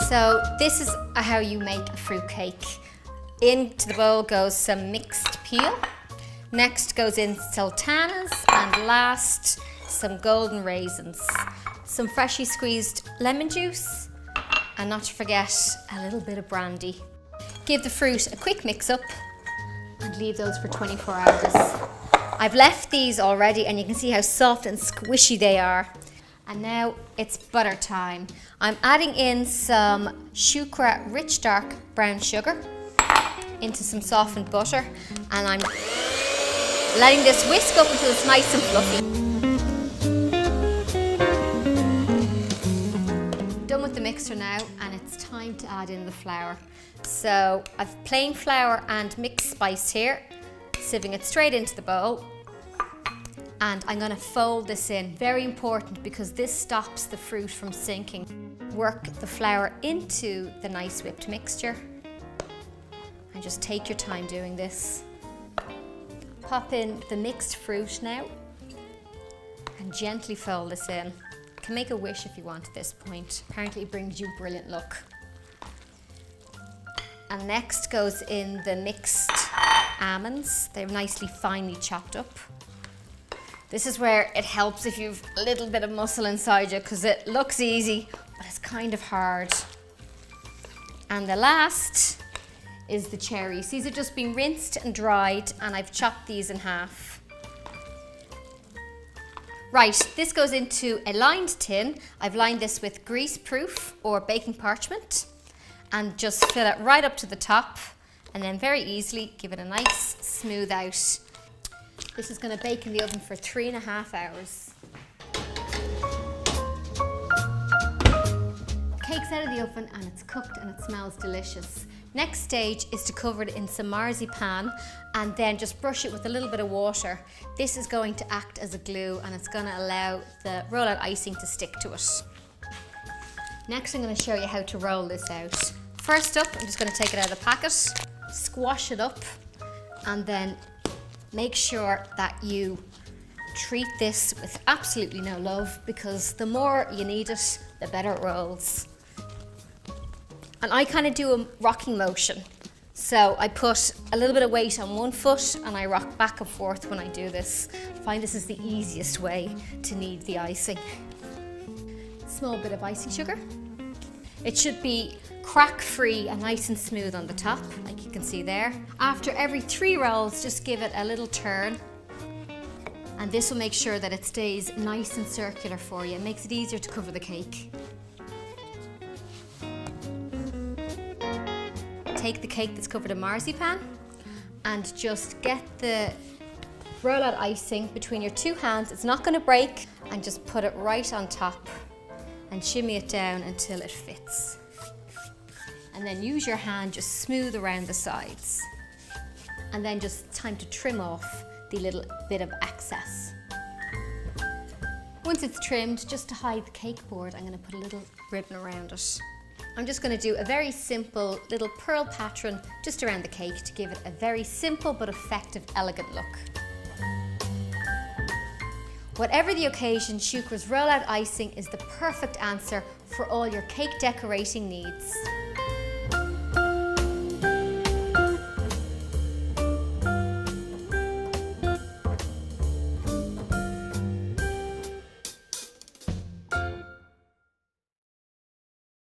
So this is how you make a fruit cake. Into the bowl goes some mixed peel. Next goes in sultanas, and last some golden raisins. Some freshly squeezed lemon juice, and not to forget a little bit of brandy. Give the fruit a quick mix up and leave those for 24 hours. I've left these already and you can see how soft and squishy they are. And now it's butter time. I'm adding in some Shukra rich dark brown sugar into some softened butter, and I'm letting this whisk up until it's nice and fluffy. Done with the mixture now, and it's time to add in the flour. So I've plain flour and mixed spice here, sieving it straight into the bowl. And I'm going to fold this in. Very important, because this stops the fruit from sinking. Work the flour into the nice whipped mixture. And just take your time doing this. Pop in the mixed fruit now. And gently fold this in. You can make a wish if you want at this point. Apparently it brings you brilliant luck. And next goes in the mixed almonds. They're nicely finely chopped up. This is where it helps if you've a little bit of muscle inside you, because it looks easy, but it's kind of hard. And the last is the cherries. These have just been rinsed and dried, and I've chopped these in half. Right, this goes into a lined tin. I've lined this with greaseproof or baking parchment, and just fill it right up to the top, and then very easily give it a nice smooth out. This is going to bake in the oven for 3.5 hours. Cake's out of the oven and it's cooked and it smells delicious. Next stage is to cover it in some marzipan and then just brush it with a little bit of water. This is going to act as a glue, and it's going to allow the rollout icing to stick to it. Next, I'm going to show you how to roll this out. First up, I'm just going to take it out of the packet, squash it up, and then make sure that you treat this with absolutely no love, because the more you knead it, the better it rolls. And I kind of do a rocking motion. So I put a little bit of weight on one foot and I rock back and forth when I do this. I find this is the easiest way to knead the icing. Small bit of icing sugar. It should be crack-free and nice and smooth on the top, like you can see there. After every 3 rolls, just give it a little turn, and this will make sure that it stays nice and circular for you. It makes it easier to cover the cake. Take the cake that's covered in marzipan and just get the rollout icing between your 2 hands. It's not going to break, and just put it right on top and shimmy it down until it fits. And then use your hand, just smooth around the sides. And then just time to trim off the little bit of excess. Once it's trimmed, just to hide the cake board, I'm going to put a little ribbon around it. I'm just going to do a very simple little pearl pattern just around the cake to give it a very simple but effective, elegant look. Whatever the occasion, Shukra's rollout icing is the perfect answer for all your cake decorating needs.